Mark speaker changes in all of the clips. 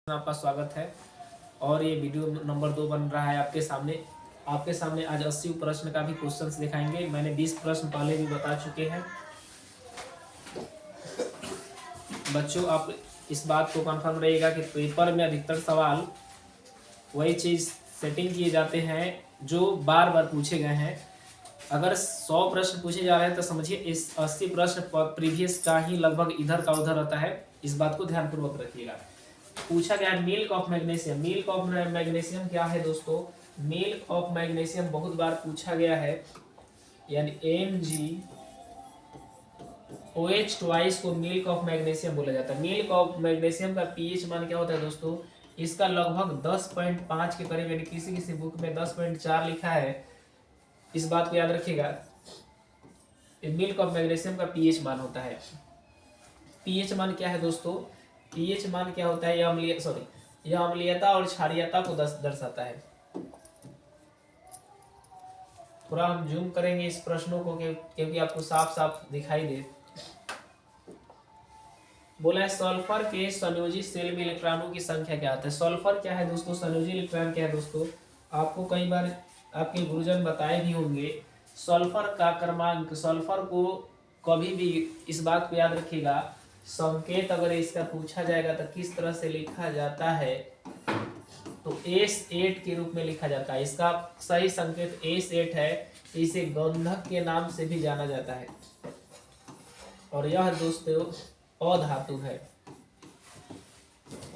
Speaker 1: आपका स्वागत है। और ये वीडियो नंबर 2 बन रहा है आपके सामने आज 80 प्रश्न का भी क्वेश्चंस दिखाएंगे। मैंने 20 प्रश्न पहले भी बता चुके हैं। बच्चों, आप इस बात को कंफर्म रहिएगा कि पेपर में अधिकतर सवाल वही चीज़ सेटिंग किए जाते हैं जो बार बार पूछे गए हैं। अगर 100 प्रश्न पूछे जा रहे हैं तो समझिए इस 80 प्रश्न प्रीवियस का ही लगभग इधर का उधर रहता है। इस बात को ध्यानपूर्वक रखिएगा। पूछा गया है milk of magnesium. Milk of magnesium क्या है दोस्तों? मिल्क ऑफ मैग्नीशियम बहुत बार पूछा गया है, यानी MgOH ट्वाइस को मिल्क ऑफ मैग्नीशियम बोला जाता है। मिल्क ऑफ मैग्नीशियम का पीएच मान क्या होता है दोस्तों? इसका लगभग 10.5 के करीब, यानी किसी किसी बुक में 10.4 लिखा है। इस बात को याद रखिएगा। मिल्क ऑफ मैग्नीशियम का पीएच मान होता है। पीएच मान क्या है दोस्तों? पीएच मान क्या होता है? यह अम्लीयता और क्षारीयता को दर्शाता है। थोड़ा हम जूम करेंगे इस प्रश्नों को क्योंकि आपको साफ साफ दिखाई दे। बोला है सल्फर के संयोजी सेल में इलेक्ट्रॉनों की संख्या क्या आता है? सल्फर क्या है दोस्तों? संयोजी इलेक्ट्रॉन क्या है दोस्तों? आपको कई बार आपके गुरुजन बताए भी होंगे। सल्फर का क्रमांक, सल्फर को कभी भी इस बात को याद रखिएगा, संकेत अगर इसका पूछा जाएगा तो किस तरह से लिखा जाता है? तो S8 के रूप में लिखा जाता है। इसका सही संकेत S8 है। इसे गंधक के नाम से भी जाना जाता है। और यह दोस्तों अधातु है।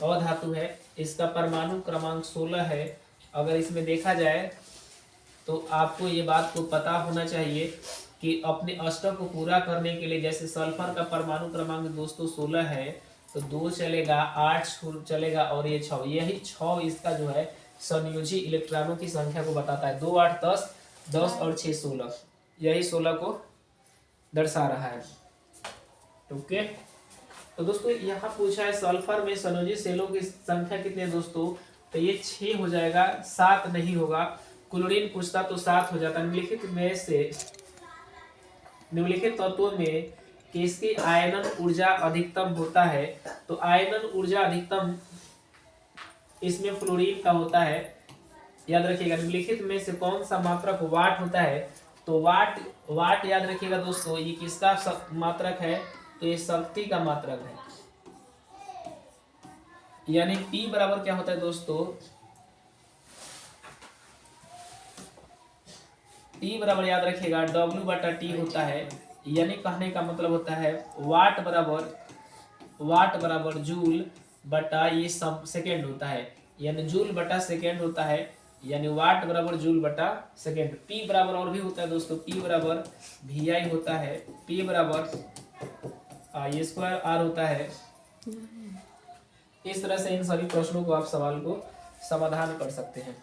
Speaker 1: अधातु है। इसका परमाणु क्रमांक 16 है। अगर इसमें देखा जाए तो आपको ये बात को पता होना चाहिए कि अपने अष्टक को पूरा करने के लिए, जैसे सल्फर का परमाणु क्रमांक दोस्तों 16 है, तो 2 चलेगा, 8 चलेगा और ये 6। यही 6 इसका जो है संयोजी इलेक्ट्रॉनों की संख्या को बताता है। 2 8 10, 10 और 6 16। यही 16 को दर्शा रहा है। ओके, तो दोस्तों यहाँ पूछा है सल्फर में संयोजी सेलों की संख्या कितनी है दोस्तों? तो ये 6 हो जाएगा, 7 नहीं होगा। क्लोरीन पूछता तो 7 हो जाता। निम्नलिखित तत्वों में किसकी आयनन ऊर्जा अधिकतम होता है? तो आयनन ऊर्जा अधिकतम इसमें फ्लोरीन का होता है। याद रखिएगा, निम्नलिखित में से कौन सा मात्रक वाट होता है? तो वाट याद रखिएगा दोस्तों, ये किसका मात्रक है? तो ये शक्ति का मात्रक है। यानी P बराबर क्या होता है दोस्तों? P बराबर याद रखिएगा W/T होता है। यानी कहने का मतलब होता है वाट बराबर जूल बटा ये सब सेकेंड होता है, यानी जूल बटा सेकेंड होता है। यानी वाट बराबर जूल बटा सेकेंड। P बराबर और भी होता है दोस्तों, P बराबर VI होता है। P बराबर I² होता है। इस तरह से इन सभी प्रश्नों को आप सवाल को समाधान कर सकते हैं।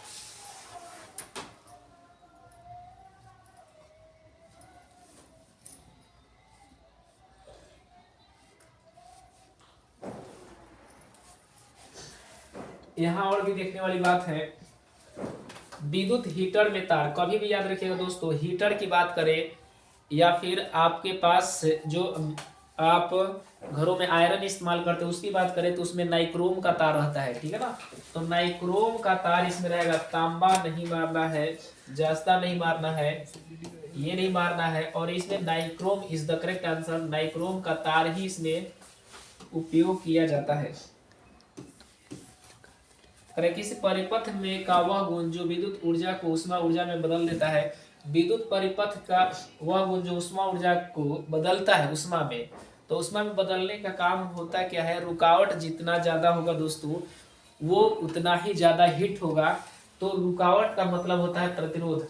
Speaker 1: यहाँ और भी देखने वाली बात है, विद्युत हीटर में तार। कभी भी याद रखिएगा दोस्तों, हीटर की बात करें या फिर आपके पास जो आप घरों में आयरन इस्तेमाल करते हैं उसकी बात करें तो उसमें नाइक्रोम का तार रहता है, ठीक है ना? तो नाइक्रोम का तार इसमें रहेगा। तांबा नहीं मारना है, जस्ता नहीं मारना है, ये नहीं मारना है। और इसमें nichrome is the correct answer. Nichrome का तार ही इसमें उपयोग किया जाता है। किसी परिपथ में का वह गुण जो विद्युत ऊर्जा को उष्मा ऊर्जा में बदल देता है। विद्युत परिपथ का वह गुण जो उष्मा ऊर्जा को बदलता है उष्मा में, तो उष्मा में बदलने का काम होता क्या है? रुकावट जितना ज्यादा होगा दोस्तों वो उतना ही ज्यादा हिट होगा। तो रुकावट का मतलब होता है प्रतिरोध।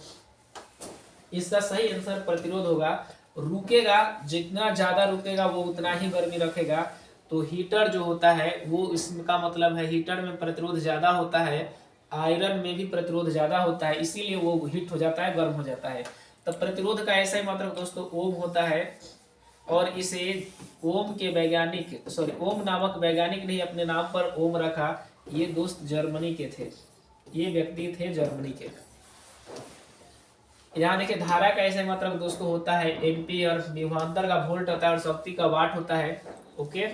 Speaker 1: इसका सही आंसर प्रतिरोध होगा। रुकेगा, जितना ज्यादा रुकेगा वो उतना ही गर्मी रखेगा। तो हीटर जो होता है वो इसका मतलब है हीटर में प्रतिरोध ज्यादा होता है, आयरन में भी प्रतिरोध ज्यादा होता है, इसीलिए वो हिट हो जाता है, गर्म हो जाता है। तो प्रतिरोध का ऐसा ही मात्रक दोस्तों ओम होता है। और इसे ओम नामक वैज्ञानिक ने अपने नाम पर ओम रखा। ये दोस्त जर्मनी के थे, ये व्यक्ति थे जर्मनी के। यहाँ देखिए धारा का ऐसा मात्रक दोस्तों होता है एम्पियर, विभवांतर का वोल्ट होता है और शक्ति का वाट होता है। ओके,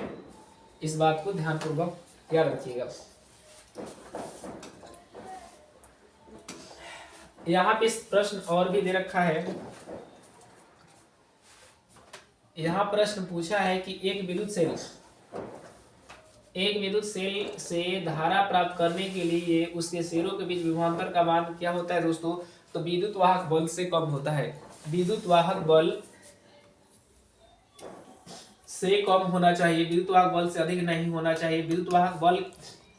Speaker 1: इस बात को ध्यानपूर्वक याद रखिएगा। यहाँ पे इस प्रश्न और भी दे रखा है। यहाँ प्रश्न पूछा है कि एक विद्युत सेल से धारा प्राप्त करने के लिए उसके सिरों के बीच विभवांतर का मान क्या होता है दोस्तों? तो विद्युत वाहक बल से कम होता है। विद्युत वाहक बल से कम होना चाहिए, विद्युत वाहक बल से अधिक नहीं होना चाहिए। विद्युत वाहक बल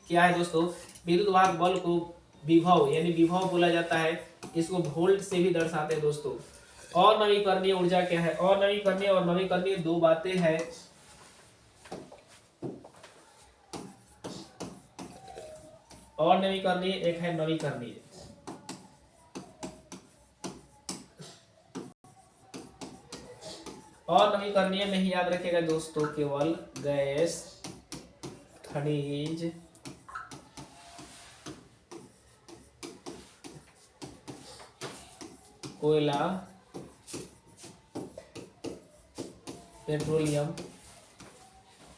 Speaker 1: क्या है दोस्तों? विद्युत वाहक बल को विभव यानी विभव बोला जाता है। इसको वोल्ट से भी दर्शाते हैं दोस्तों। और नवीकरणीय ऊर्जा क्या है? और नवीकरणीय दो बातें हैं। और नवीकरणीय एक है नवीकरणीय। और नवीकरणीय में ही याद रखिएगा दोस्तों केवल गैस, खनिज, कोयला, पेट्रोलियम,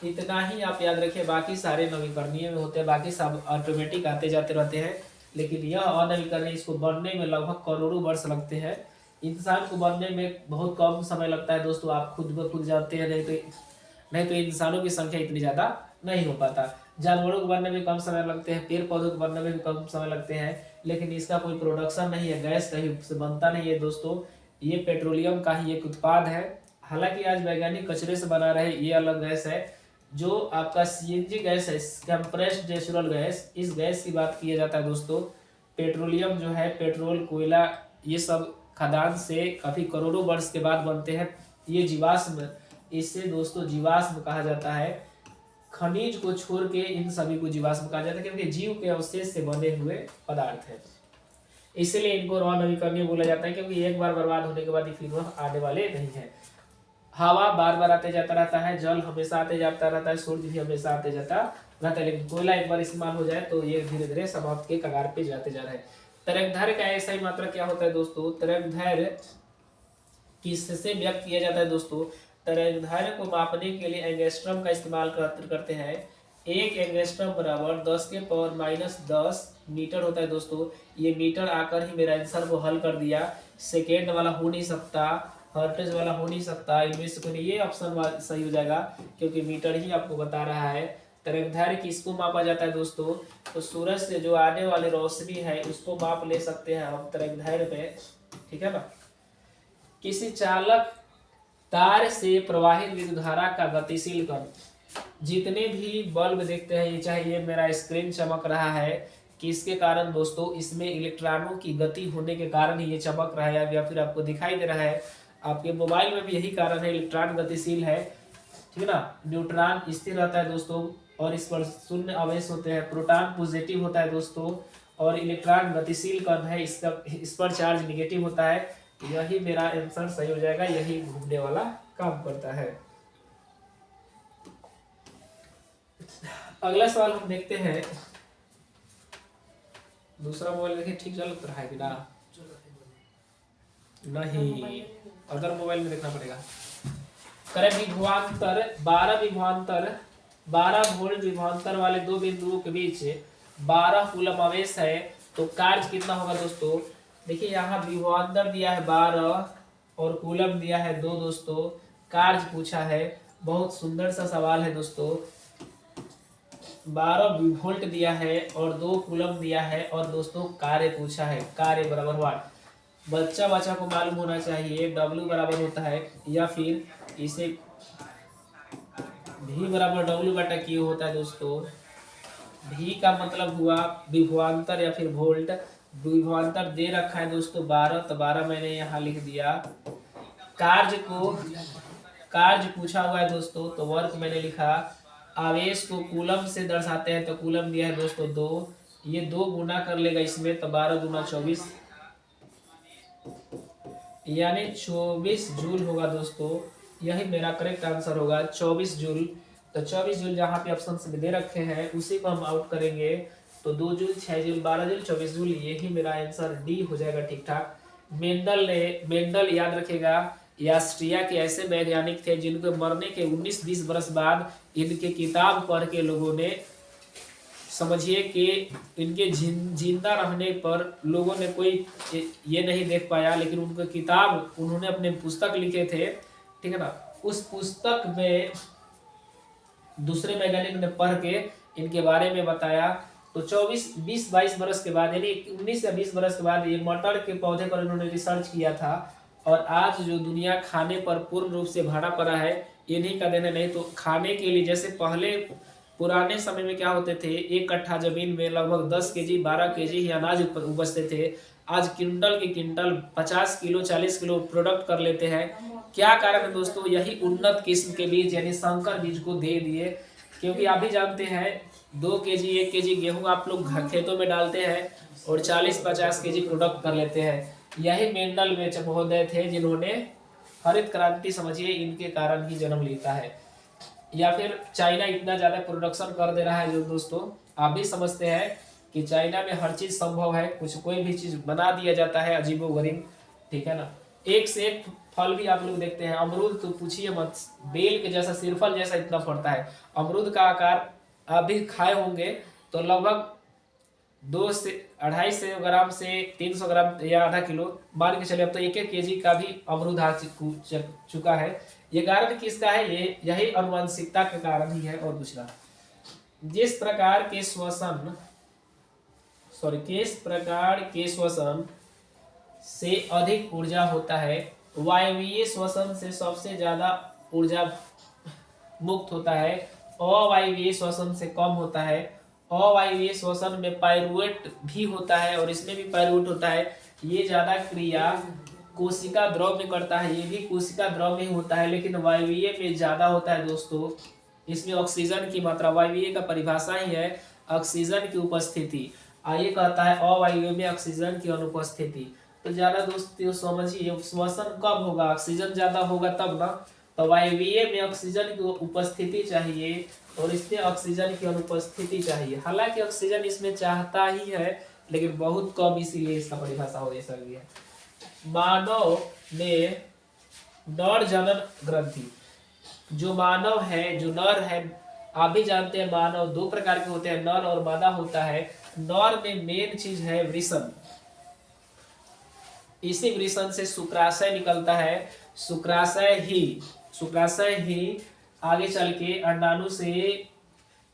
Speaker 1: इतना ही आप याद रखिए। बाकी सारे नवीकरणीय में होते हैं, बाकी सब ऑटोमेटिक आते जाते रहते हैं। लेकिन यह अनवीकरणीय, इसको बनने में लगभग करोड़ों वर्ष लगते हैं। इंसान को बनने में बहुत कम समय लगता है दोस्तों, आप खुद ब खुद जानते हैं। नहीं तो इंसानों की संख्या इतनी ज़्यादा नहीं हो पाता। जानवरों को बनने में कम समय लगते हैं, पेड़ पौधों को बनने में भी कम समय लगते हैं, लेकिन इसका कोई प्रोडक्शन नहीं है, गैस कहीं से बनता नहीं है दोस्तों। ये पेट्रोलियम का ही एक उत्पाद है। हालांकि आज वैज्ञानिक कचरे से बना रहे, ये अलग गैस है। जो आपका सीएनजी गैस है, कंप्रेस्ड नेचुरल गैस, इस गैस की बात किया जाता है दोस्तों। पेट्रोलियम जो है, पेट्रोल, कोयला, ये सब खदान से काफी करोड़ों वर्ष के बाद बनते हैं। ये जीवाश्म, इससे दोस्तों जीवाश्म कहा जाता है। खनिज को छोड़ के इन सभी को जीवाश्म कहा जाता है, क्योंकि जीव के अवशेष से बने हुए पदार्थ है। इसलिए इनको अनवीकरणीय बोला जाता है, क्योंकि एक बार बर्बाद होने के बाद फिर वह आने वाले नहीं है। हवा बार बार आते जाता रहता है, जल हमेशा आते जाता रहता है, सूर्य भी हमेशा आते जाता रहता है। लेकिन कोयला एक बार इस्तेमाल हो जाए तो ये धीरे धीरे समाप्त के कगार पे जाते जा रहे हैं। तरंगदैर्घ्य का ऐसा ही मात्रा क्या होता है दोस्तों? तरंगदैर्घ्य किससे व्यक्त किया जाता है दोस्तों? तरंगदैर्घ्य को मापने के लिए एंगस्ट्रम का इस्तेमाल करते हैं। एक एंगस्ट्रम बराबर 10⁻⁻10 मीटर होता है दोस्तों। ये मीटर आकर ही मेरा आंसर को हल कर दिया। सेकेंड वाला हो नहीं सकता, हर्ट्ज वाला हो नहीं सकता, इनमें से कोई ये ऑप्शन सही हो जाएगा, क्योंकि मीटर ही आपको बता रहा है। तरंगदैर्घ्य किसको मापा जाता है दोस्तों? तो सूरज से जो आने वाली रोशनी है उसको माप ले सकते हैं हम तरंगदैर्घ्य में, ठीक है ना। किसी चालक तार से प्रवाहित विद्युत धारा का गतिशील कण, जितने भी बल्ब देखते हैं, ये चाहे ये मेरा स्क्रीन चमक रहा है, किसके कारण दोस्तों? इसमें इलेक्ट्रॉनों की गति होने के कारण ही ये चमक रहा है, या फिर आपको दिखाई दे रहा है। आपके मोबाइल में भी यही कारण है, इलेक्ट्रॉन गतिशील है, ठीक है ना। न्यूट्रॉन स्थिर रहता है दोस्तों, और इस पर शून्य आवेश होते हैं। प्रोटॉन पॉजिटिव होता है दोस्तों, और इलेक्ट्रॉन गतिशील कण है, इस पर चार्ज निगेटिव होता है। यही मेरा आंसर सही हो जाएगा, यही घूमने वाला काम करता है। अगला सवाल हम देखते हैं। दूसरा मोबाइल देखिए ठीक चल रहा है कि ना? नहीं, अदर मोबाइल में देखना पड़ेगा। करें विभवांतर 12 वोल्ट विभवांतर वाले दो बिंदुओं के बीच 12 कूलम आवेश है, तो कार्य कितना होगा दोस्तों? देखिए यहाँ विभवांतर दिया है 12 और कूलम दिया है 2 दोस्तों। कार्य पूछा है, बहुत सुंदर सा सवाल है दोस्तों। 12 वोल्ट दिया है और 2 कूलम दिया है, और दोस्तों कार्य पूछा है। कार्य बराबर वाट, बच्चा को मालूम होना चाहिए। W बराबर होता है, या फिर इसे V बराबर W/Q होता है दोस्तों। V का मतलब हुआ विभवांतर या फिर वोल्ट। विभवांतर दे रखा है दोस्तों 12, तो 12 मैंने यहाँ लिख दिया। कार्य पूछा हुआ है दोस्तों, तो वर्क मैंने लिखा। आवेश को कूलम से दर्शाते हैं, तो कूलम दिया है दोस्तों 2। ये 2 गुना कर लेगा इसमें, तो 12 दूना 24, यानी 24 जूल होगा दोस्तों। यही मेरा करेक्ट आंसर होगा, 24 जूल। तो 24 जूल जहाँ पे ऑप्शन में दे रखे हैं उसी को हम आउट करेंगे, तो 2 जूल, 6 जूल, 12 जूल, 24 जूल, यही मेरा आंसर डी हो जाएगा ठीक ठाक। मेंडल याद रखेगा, ऑस्ट्रिया के ऐसे वैज्ञानिक थे जिनको मरने के 19-20 वर्ष बाद इनके किताब पढ़ के लोगों ने समझिए कि इनके जिंदा रहने पर लोगों ने कोई ये नहीं देख पाया, लेकिन उनका किताब उन्होंने अपने पुस्तक लिखे थे, ठीक है ना, उस पुस्तक में दूसरे वैज्ञानिक ने पढ़ के इनके बारे में बताया। तो 20-22 बरस के बाद, यानी 19 या 20 बरस के बाद ये मटर के पौधे पर इन्होंने रिसर्च किया था, और आज जो दुनिया खाने पर पूर्ण रूप से भरा पड़ा है इन्हीं का देना। नहीं तो खाने के लिए, जैसे पहले पुराने समय में क्या होते थे, 1 कट्ठा जमीन में लगभग 10 केजी 12 केजी ही अनाज उपजते थे, आज क्विंटल के क्विंटल 50 किलो 40 किलो प्रोडक्ट कर लेते हैं। क्या कारण है दोस्तों? यही उन्नत किस्म के बीज यानी संकर बीज को दे दिए। क्योंकि आप भी जानते हैं 2 केजी 1 केजी गेहूं आप लोग खेतों में डालते हैं और 40-50 केजी प्रोडक्ट कर लेते हैं। यही मेंडल वेच महोदय थे जिन्होंने हरित क्रांति, समझिए, इनके कारण ही जन्म लेता है। या फिर चाइना इतना ज्यादा प्रोडक्शन कर दे रहा है जो दोस्तों आप भी समझते हैं कि चाइना में हर चीज संभव है, कुछ कोई भी चीज बना दिया जाता है अजीबोगरीब, ठीक है ना। एक से एक फल भी आप लोग देखते हैं, अमरूद तो पूछिए मत, बेल के जैसा, सिरफल जैसा इतना फलता है। अमरूद का आकार आप भी खाए होंगे तो लगभग 2 से 250 ग्राम से 300 ग्राम या आधा किलो मान के चले, अब तो 1-1 केजी का भी अमरूद आ चुका है। ये कारण किसका है? ये यही अनुवांशिकता के कारण ही है, और कुछ ना। जिस प्रकार के श्वसन से अधिक ऊर्जा होता है, वायवीय श्वसन से सबसे ज्यादा ऊर्जा मुक्त होता है, अवायवीय श्वसन से कम होता है। अवायवीय श्वसन में पाइरूवेट भी होता है और इसमें भी पाइरूवेट होता है। ये ज्यादा क्रिया कोशिका द्रव में करता है, ये भी कोशिका द्रव में होता है, लेकिन वायवीय में ज्यादा होता है दोस्तों। इसमें ऑक्सीजन की मात्रा, वायवीय का परिभाषा ही है ऑक्सीजन की उपस्थिति, आइए कहता है अवायवीय में ऑक्सीजन की अनुपस्थिति। तो ज्यादा दोस्तों समझिए, श्वसन कब होगा? ऑक्सीजन ज्यादा होगा तब ना। तो वायवीय में ऑक्सीजन की उपस्थिति चाहिए और इसमें ऑक्सीजन की अनुपस्थिति चाहिए। हालांकि ऑक्सीजन इसमें चाहता ही है लेकिन बहुत कम, इसीलिए इसका परिभाषा हो ऐसा गया। मानव में नर जनन ग्रंथि, जो मानव है, जो नर है, आप भी जानते हैं मानव 2 प्रकार के होते हैं, नर और मादा होता है। नर में मेन चीज है वृषण, इसी वृषण से शुक्राशय निकलता है। शुक्राशय ही आगे चल के अंडाणु से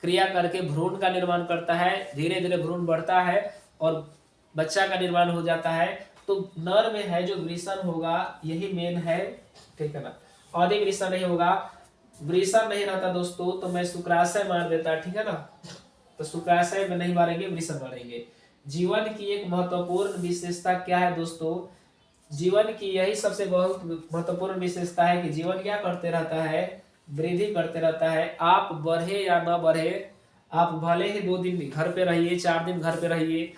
Speaker 1: क्रिया करके भ्रूण का निर्माण करता है, धीरे धीरे भ्रूण बढ़ता है और बच्चा का निर्माण हो जाता है। तो नर में है जो वृषण होगा यही मेन है, ठीक है ना, अधिक वृषण नहीं होगा। वृषण नहीं रहता दोस्तों तो मैं शुक्राशय मार देता, ठीक है ना। तो शुक्राशय में नहीं मारेंगे, वृषण मारेंगे। जीवन की एक महत्वपूर्ण विशेषता क्या है दोस्तों? जीवन की यही सबसे बहुत महत्वपूर्ण विशेषता है कि जीवन क्या करते रहता है? वृद्धि करते रहता है। आप बढ़े या न बढ़े, आप भले ही 2 दिन घर पे रहिए, 4 दिन घर पे रहिए,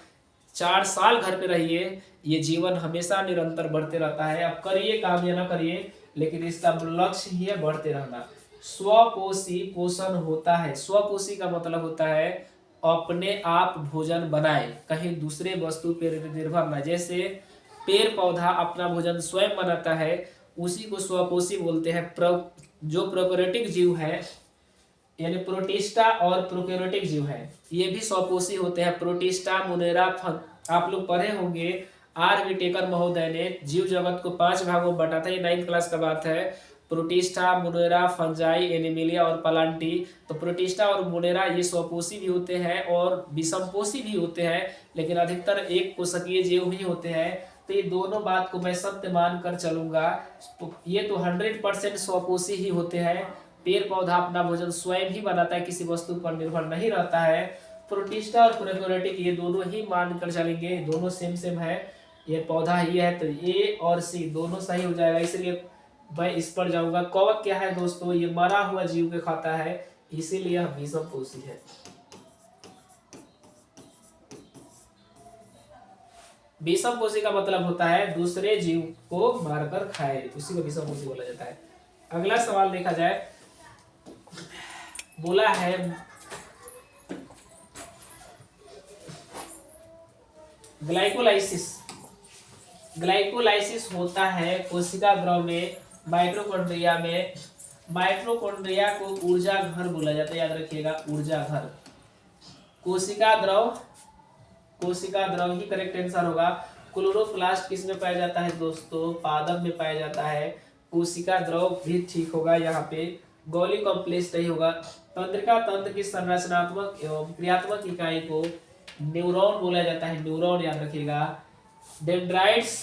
Speaker 1: 4 साल घर पे रहिए, ये जीवन हमेशा निरंतर बढ़ते रहता है। आप करिए काम या ना करिए, लेकिन इसका लक्ष्य ही है बढ़ते रहना। स्वपोषी पोषण होता है। स्वपोषी का मतलब होता है अपने आप भोजन बनाए, कहीं दूसरे वस्तु पर निर्भर न। जैसे पेड़ पौधा अपना भोजन स्वयं बनाता है, उसी को स्वपोषी बोलते हैं। जो प्रोकैरियोटिक जीव है, यानी प्रोटिस्टा और प्रोकैरियोटिक जीव है, ये भी स्वपोषी होते हैं। प्रोटिस्टा, मोनेरा, आप लोग पढ़े होंगे, आर विटेकर महोदय ने जीव जगत को 5 भागों में बांटा था, ये 9th क्लास का बात है। प्रोटिस्टा, मोनेरा, फंजाई, एनिमिलिया और प्लांटी। तो प्रोटिस्टा और मोनेरा ये स्वपोषी भी होते हैं और विषमपोषी भी होते हैं, लेकिन अधिकतर एक कोशिकीय जीव ही होते हैं। तो ये दोनों बात को मैं सत्य मानकर चलूंगा। तो ये तो 100% स्वपोषी ही होते हैं। पेड़ पौधा अपना भोजन स्वयं ही बनाता है, किसी वस्तु पर निर्भर नहीं रहता है। प्रोटिस्टा और प्रोकैरियोटिक ये दोनों ही मानकर चलेंगे, दोनों सेम है। ये पौधा ही है तो ए और सी दोनों सही हो जाएगा, इसलिए मैं इस पर जाऊंगा। कवक क्या है दोस्तों? ये मरा हुआ जीव के खाता है, इसीलिए विषमपोषी है। विषमपोषी का मतलब होता है दूसरे जीव को मारकर खाए, उसी को विषमपोषी बोला जाता है। अगला सवाल देखा जाए, बोला है ग्लाइकोलाइसिस होता है कोशिका द्रव में, माइटोकॉन्ड्रिया में। माइटोकॉन्ड्रिया को ऊर्जा घर बोला जाता है, याद रखिएगा, ऊर्जा घर। कोशिका द्रव ही करेक्ट आंसर होगा। क्लोरोप्लास्ट किस में पाया जाता है दोस्तों? पादप में पाया जाता है। कोशिका द्रव भी ठीक होगा यहाँ पे। गोली कॉम्प्लेक्स नहीं होगा। तंत्रिका तंत्र की संरचनात्मक एवं क्रियात्मक इकाई को न्यूरॉन बोला जाता है। न्यूरॉन याद रखिएगा। डेंड्राइट्स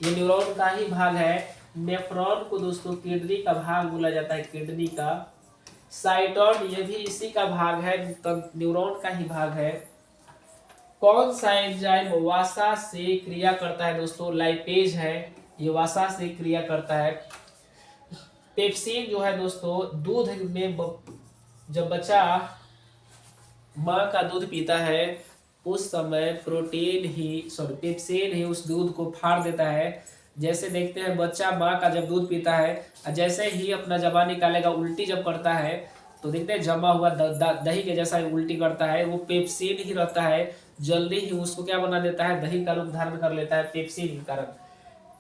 Speaker 1: ये न्यूरॉन का ही भाग है। नेफ्रॉन को दोस्तों किडनी का भाग बोला जाता है, किडनी का। साइटोन ये भी इसी का भाग है, न्यूरॉन का ही भाग है। कौन सा एंजाइम वसा से क्रिया करता है दोस्तों? लाइपेज है, ये वसा से क्रिया करता है। पेप्सिन जो है दोस्तों, दूध में जब बच्चा माँ का दूध पीता है उस समय पेप्सिन ही उस दूध को फाड़ देता है। जैसे देखते हैं बच्चा माँ का जब दूध पीता है, जैसे ही अपना जबान निकालेगा उल्टी जब करता है तो देखते हैं जमा हुआ दही के जैसा उल्टी करता है, वो पेप्सिन ही रहता है। जल्दी ही उसको क्या बना देता है? दही का रूप धारण कर लेता है पेप्सिन के कारण।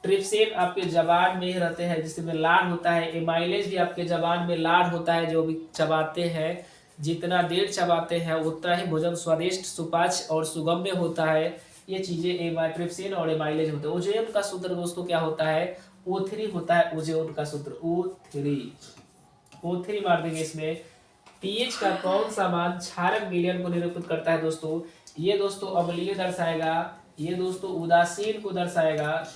Speaker 1: ट्रिप्सिन आपके जबान में ही रहते हैं जिसमें लार होता है। एमाइलेज भी आपके जबान में लार होता है, जो भी चबाते हैं जितना देर चबाते हैं उतना ही भोजन स्वादिष्ट, सुपाच्य और सुगम्य होता है। ये चीजें ट्रिप्सिन और एमाइलेज होते हैं। ओजोन का सूत्र दोस्तों क्या होता है? O3 होता है ओजोन का सूत्र, O3 मार देंगे इसमें। पीएच का कौन सा मान क्षारक विलयन को निरूपित करता है दोस्तों? ये दोस्तों अम्लीय दर्शाएगा, ये दोस्तों उदासीन को दर्शाएगा,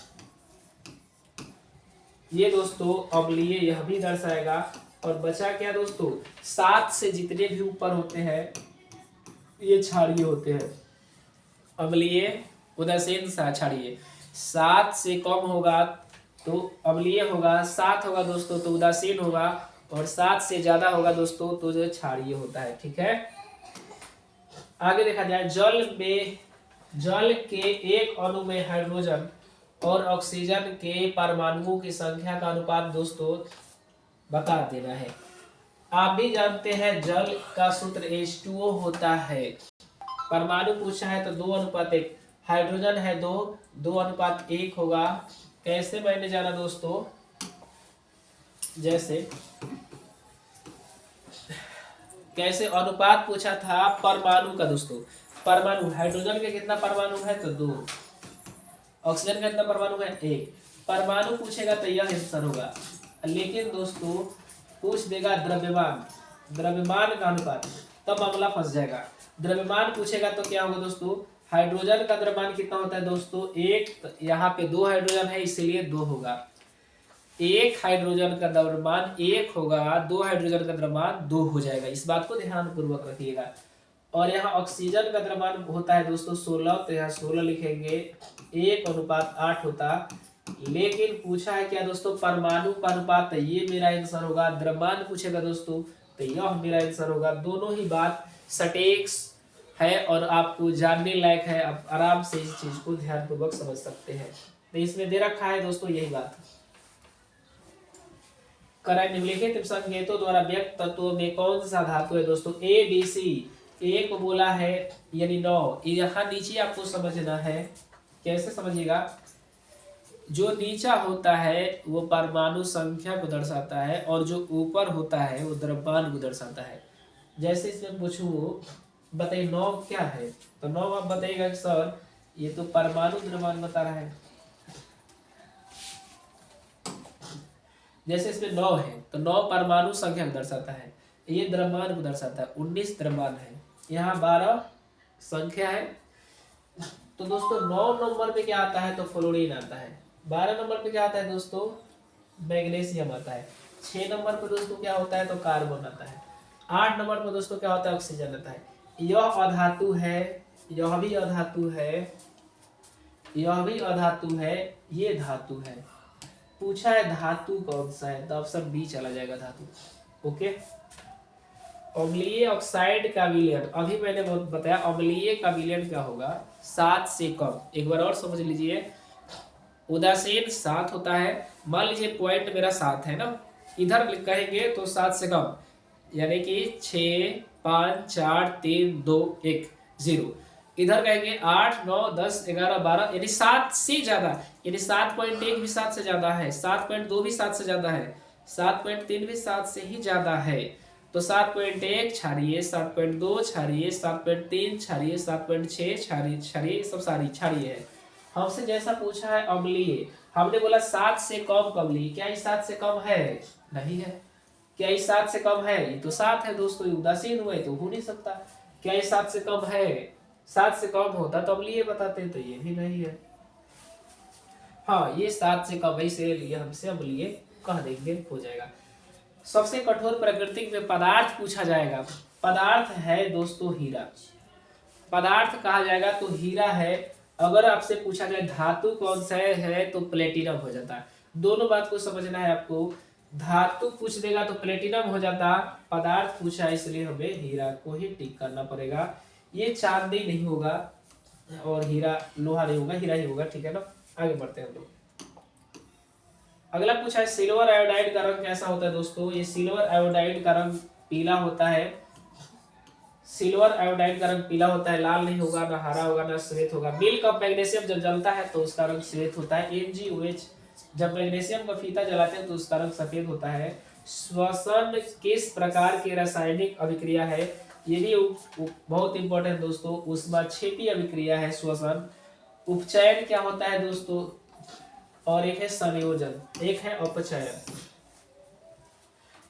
Speaker 1: ये दोस्तों अम्लीय यह भी दर्शाएगा। और बचा क्या दोस्तों? 7 से जितने भी ऊपर होते हैं ये क्षारीय होते हैं। अम्लीय, उदासीन, क्षारीय। 7 से कम होगा तो अम्लीय होगा, 7 होगा दोस्तों तो उदासीन होगा, और 7 से ज्यादा होगा दोस्तों तो जो क्षारीय होता है। ठीक है, आगे देखा जाए। जल के एक अणु में हाइड्रोजन और ऑक्सीजन के परमाणुओं की संख्या का अनुपात दोस्तों बता देना है। आप भी जानते हैं जल का सूत्र H2O होता है। परमाणु पूछा है तो 2:1, हाइड्रोजन है 2:1 होगा। कैसे मैंने जाना दोस्तों? कैसे अनुपात पूछा था परमाणु का दोस्तों। परमाणु हाइड्रोजन के कितना परमाणु है तो 2, ऑक्सीजन का कितना परमाणु है 1। परमाणु पूछेगा तो यह आंसर होगा। लेकिन दोस्तों पूछ देगा द्रव्यमान का अनुपात, तब मामला फंस जाएगा। द्रव्यमान पूछेगा तो क्या होगा दोस्तों? हाइड्रोजन का द्रव्यमान कितना होता है दोस्तों? 1। यहाँ पे 2 हाइड्रोजन है इसलिए 2 होगा। 1 हाइड्रोजन का द्रव्यमान 1 होगा, 2 हाइड्रोजन का द्रव्यमान 2 हो जाएगा। इस बात को ध्यान पूर्वक रखिएगा। और यहाँ ऑक्सीजन का द्रव्यमान होता है दोस्तों 16, तो यहाँ 16 लिखेंगे, 1:8 होता। लेकिन पूछा है क्या दोस्तों? परमाणु का अनुपात, ये मेरा आंसर होगा। द्रव्यमान पूछेगा दोस्तों तो यह मेरा आंसर होगा। दोनों ही बात सटीक है और आपको जानने लायक है। आप आराम से इस चीज को ध्यानपूर्वक समझ सकते हैं। तो इसमें दे रखा है दोस्तों यही बात। कराए निम्नलिखित संकेतों द्वारा व्यक्त तत्वों में कौन सा धातु है दोस्तों? ABC। 1 बोला है यानी 9। यहाँ नीचे आपको समझना है। कैसे समझिएगा? जो नीचा होता है वो परमाणु संख्या को दर्शाता है और जो ऊपर होता है वो द्रव्यमान को दर्शाता है। जैसे इसमें पूछूं बताइए 9 क्या है तो 9 आप बताइएगा कि सर ये तो परमाणु द्रव्यमान बता रहा है। जैसे इसमें 9 है तो 9 परमाणु संख्या को दर्शाता है, ये द्रव्यमान को दर्शाता है। 19 द्रव्यमान है, यहाँ 12 संख्या है। तो दोस्तों 9 नंबर पे क्या आता है तो फ्लोरीन आता है। 12 नंबर पे क्या आता है दोस्तों? मैग्नीशियम आता है। 6 नंबर पे दोस्तों क्या होता है तो कार्बन आता है। 8 नंबर पे दोस्तों क्या होता है? ऑक्सीजन आता है। यह अधातु है, यह भी अधातु है, यह भी अधातु है, ये धातु है। पूछा है धातु कौन सा है तो ऑप्शन बी चला जाएगा धातु। ओके, अम्लीय ऑक्साइड का विलयन, अभी मैंने बताया अम्लीय का विलयन क्या होगा? 7 से कम। एक बार और समझ लीजिए, उदासीन 7 होता है। मान लीजिए पॉइंट मेरा 7 है ना, इधर कहेंगे तो 7 से कम, यानी कि 6, 5, 4, 3, 2, 1, 0। इधर कहेंगे 8, 9, 10, 11, 12, यानी 7 से ज्यादा, यानी 7.1 भी 7 से ज्यादा है, 7.2 भी 7 से ज्यादा है, 7.3 भी 7 से ही ज्यादा है। तो 7.1 क्षारीय, 7.2 क्षारीय, 7.3 क्षारीय, 7.6 क्षारीय, सब सारी क्षारीय है। हमसे जैसा पूछा है अम्लीय, हमने बोला 7 से कम अम्लीय, क्या ये 7 से कम है? नहीं है। क्या ये 7 से कम है? ये तो 7 है दोस्तों, ये उदासीन हुआ है तो हो नहीं सकता। क्या ये 7 से कम है? 7 से कम होता तो अम्लीय बताते, तो ये भी नहीं है। हाँ, ये 7 से कम है, इसलिए हमसे अम्लीय कह देंगे, हो जाएगा। सबसे कठोर प्राकृतिक में पदार्थ पूछा जाएगा। पदार्थ है दोस्तों हीरा, पदार्थ कहा जाएगा तो हीरा है। अगर आपसे पूछा जाए धातु कौन सा है तो प्लेटिनम हो जाता है। दोनों बात को समझना है आपको। धातु पूछ देगा तो प्लेटिनम हो जाता, पदार्थ पूछा इसलिए हमें हीरा को ही टिक करना पड़ेगा। ये चांदी नहीं होगा और हीरा लोहा नहीं होगा, हीरा ही होगा, ठीक है ना। आगे बढ़ते हैं हम लोग। अगला पूछा है सिल्वर आयोडाइड का रंग कैसा होता है दोस्तों। ये सिल्वर आयोडाइड का रंग पीला होता है। सिल्वर आयोडाइड का रंग पीला होता है, लाल नहीं होगा, ना हरा होगा, ना श्वेत होगा। मिल्क ऑफ मैग्नीशियम जब जलता है तो उसका रंग श्वेत होता है। MgOH जब मैग्नीशियम का फीता जलाते हैं तो उसका रंग सफेद होता है। श्वसन किस प्रकार की रासायनिक अभिक्रिया है? ये भी बहुत इंपॉर्टेंट दोस्तों, ऊष्माक्षेपी अभिक्रिया है श्वसन। उपचयन क्या होता है दोस्तों? और एक है संयोजन, एक है अपचयन।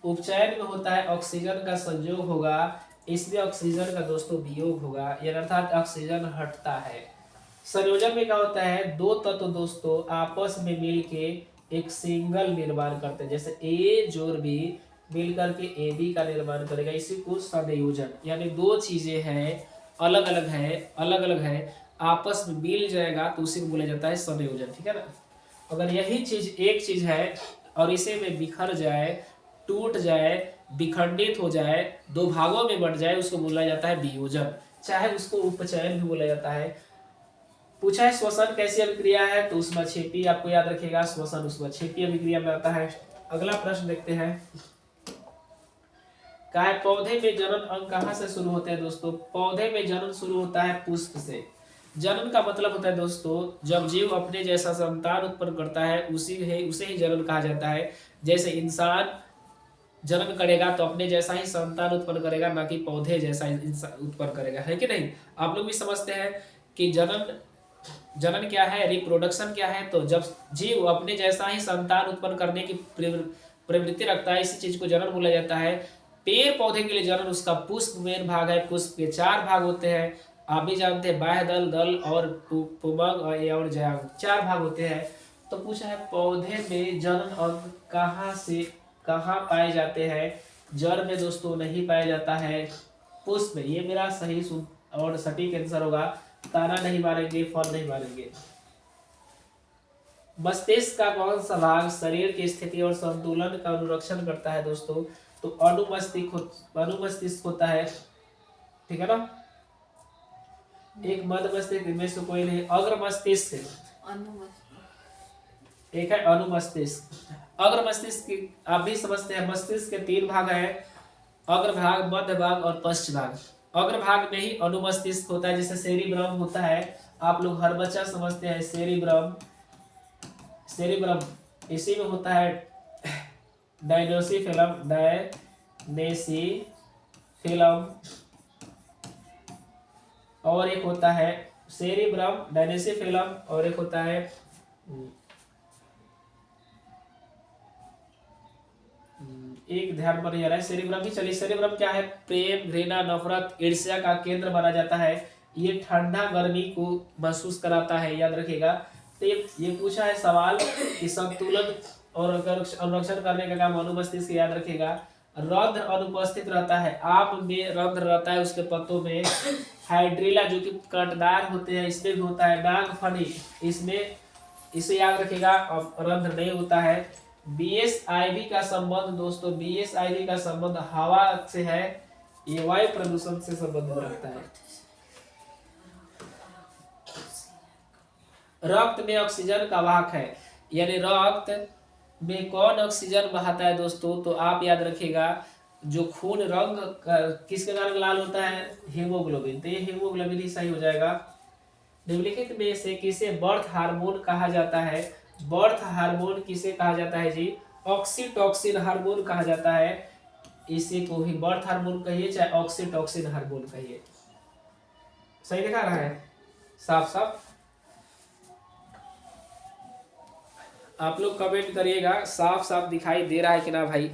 Speaker 1: उपचयन में होता है ऑक्सीजन का संयोग होगा, इसमें ऑक्सीजन का दोस्तों वियोग होगा, अर्थात ऑक्सीजन हटता है। संयोजन में क्या होता है? दो तत्व दोस्तों आपस में मिलके एक सिंगल निर्माण करते हैं, जैसे A जोड़ B मिलकर के AB का निर्माण करेगा, इसी को संयोजन। यानी दो चीजें हैं अलग अलग है, आपस में मिल जाएगा तो उसी को बोला जाता है संयोजन, ठीक है ना। अगर यही चीज एक चीज है और इसे में बिखर जाए, टूट जाए, विखंडित हो जाए, दो भागों में बट जाए, उसको बोला जाता है वियोजन, चाहे उसको उपचयन भी बोला जाता है। पूछा है श्वसन कैसी अभिक्रिया है तो ऊष्माक्षेपी, आपको याद रखिएगा श्वसन ऊष्माक्षेपी अभिक्रिया में आता है। अगला प्रश्न देखते हैं। कहा है पौधे में जनन अंग कहाँ से शुरू होते हैं दोस्तों? पौधे में जनन शुरू होता है पुष्प से। जनन का मतलब होता है दोस्तों जब जीव अपने जैसा संतान उत्पन्न करता है उसे ही जनन कहा जाता है। जैसे इंसान जनन करेगा तो अपने जैसा ही संतान उत्पन्न करेगा, ना कि पौधे जैसा उत्पन्न करेगा, है कि नहीं। आप लोग भी समझते हैं कि जनन क्या है, रिप्रोडक्शन क्या है। तो जब जीव अपने जैसा ही संतान उत्पन्न करने की प्रवृत्ति रखता है, इसी चीज को जनन बोला जाता है। पेड़ पौधे के लिए जनन उसका पुष्प मेन भाग है। पुष्प के 4 भाग होते हैं, आप भी जानते हैं, बाह्य दल, दल और पुंबक और जयांग, 4 भाग होते हैं। तो पूछा है पौधे में जनन अंग कहाँ से कहाँ पाए जाते हैं? जड़ में दोस्तों नहीं पाया जाता है, पुष्प में। ये मेरा सही और सटीक आंसर होगा, ताना नहीं मारेंगे, फल नहीं मारेंगे। मस्तिष्क का कौन सा भाग शरीर की स्थिति और संतुलन का अनुरक्षण करता है दोस्तों? तो अनुमस्तिष्क होता है, ठीक है ना। एक मध्य मस्तिष्क, इनमें से कोई नहीं। अग्र मस्तिष्क, एक है अनुमस्तिष्क। अग्र मस्तिष्क आप भी समझते हैं, मस्तिष्क के 3 भाग हैं, अग्र भाग, मध्य भाग और पश्च भाग। अग्र भाग में ही अनुमस्तिष्क होता है, जैसे सेरिब्रम होता है, आप लोग हर बच्चा समझते हैं सेरिब्रम इसी में होता है डायनोसिफिलम और एक होता है सेरिब्रम, डायनोसिफिलम और एक होता है एक ध्यान पर नहीं आ रहा है, सेरिब्रम ही चलिए। सेरिब्रम क्या है? प्रेम, घृणा, नफरत, ईर्ष्या का केंद्र माना जाता है। ये ठंडा गर्मी को महसूस कराता है, याद रखिएगा। तो ये पूछा है सवाल कि संतुलन और अनुरक्षण करने का काम अनुमस्तिष्क, याद रखिएगा। रंध्र अनुपस्थित रहता है, आम में रंध्र रहता है, उसके पत्तों में। हाइड्रिला जो कि कांटेदार होते हैं, इसमें भी होता है। डांग फनी, इसमें इसे याद रखिएगा, रंध्र नहीं होता है। BSIB का संबंध दोस्तों, BSIB का संबंध हवा से है, ये वायु प्रदूषण से संबंध रखता है। रक्त में ऑक्सीजन का वाहक है, यानी रक्त में कौन ऑक्सीजन बहाता है दोस्तों? तो आप याद रखिएगा, जो खून रंग किसके कारण लाल होता है? हीमोग्लोबिन। तो ये हीमोग्लोबिन ही सही हो जाएगा। निम्नलिखित में से किसे बर्थ हार्मोन कहा जाता है? बर्थ हार्मोन किसे कहा जाता है जी? ऑक्सीटोसिन हार्मोन कहा जाता है। इसी को ही बर्थ हार्मोन कहिए चाहे ऑक्सीटॉसिन हार्मोन कहिए। सही दिखा रहा है साफ साफ? आप लोग कमेंट करिएगा साफ साफ दिखाई दे रहा है कि ना भाई।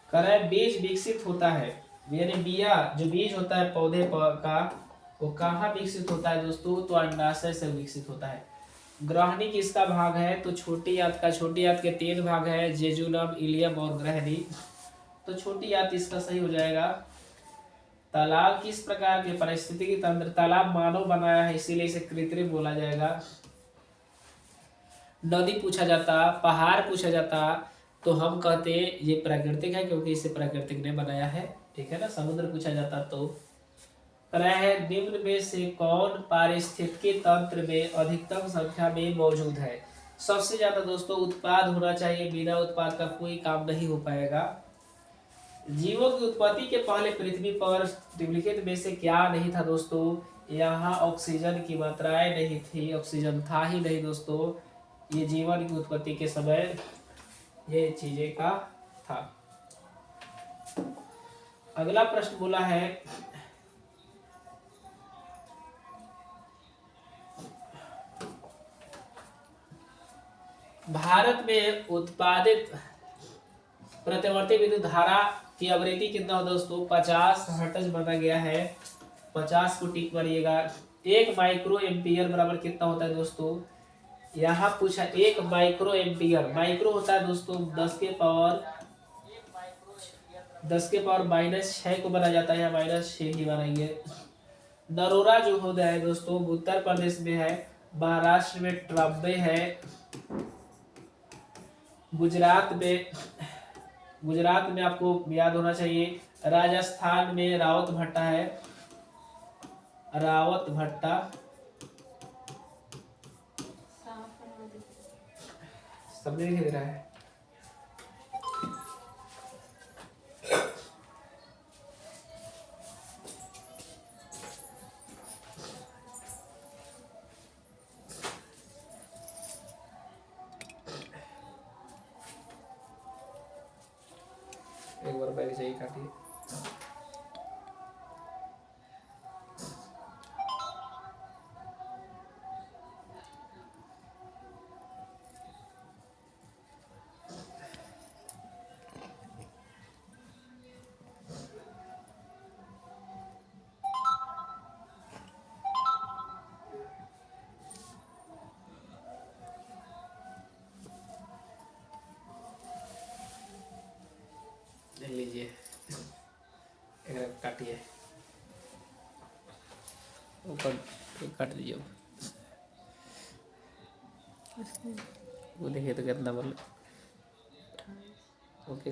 Speaker 1: कह रहा है बीज विकसित होता है, यानी बिया जो बीज होता है पौधे का, वो कहाँ विकसित होता है दोस्तों? तो अंडाशय से विकसित होता है। ग्रहणी किसका भाग है? तो छोटी आंत का। छोटी आंत के 3 भाग है, जेजुनम, इलियम और ग्रहणी। तो छोटी आंत इसका सही हो जाएगा। तालाब किस प्रकार के पारिस्थितिकी तंत्र? तालाब मानव बनाया है इसीलिए इसे कृत्रिम बोला जाएगा। नदी पूछा जाता, पहाड़ पूछा जाता तो हम कहते ये प्राकृतिक है क्योंकि इसे प्राकृतिक ने बनाया है, ठीक है ना। समुद्र पूछा जाता तो। कराया है निम्न में से कौन पारिस्थितिकी तंत्र में अधिकतम संख्या में मौजूद है? सबसे ज्यादा दोस्तों उत्पाद होना चाहिए, बिना उत्पाद का कोई काम नहीं हो पाएगा। जीवों की उत्पत्ति के पहले पृथ्वी पर निम्नलिखित में से क्या नहीं था दोस्तों? यहाँ ऑक्सीजन की मात्राएं नहीं थी, ऑक्सीजन था ही नहीं दोस्तों। ये जीवन की उत्पत्ति के समय ये चीजें का था। अगला प्रश्न बोला है भारत में उत्पादित प्रतिवर्ती विद्युत धारा की आवृत्ति कितना हो दोस्तों? 50 हर्ट्ज माना गया है। 50 को टिक मारिएगा। 1 माइक्रो एम्पियर बराबर कितना होता है दोस्तों? यहाँ पूछा 1 माइक्रो एम्पियर। माइक्रो होता है दोस्तों 10 के पावर -6 को बना जाता है, -6 ही बनाएंगे। नरोरा जो होता है दोस्तों उत्तर प्रदेश में है, महाराष्ट्र में ट्रम्बे है, गुजरात में आपको याद होना चाहिए, राजस्थान में रावत भट्टा है, रावत भट्टा। सबने लिख दे रहा है। एक बार पहले सही काटिए। लीजिए काटिए, ऊपर काट दीजिए। वो देखिए तो कितना बोल। ओके।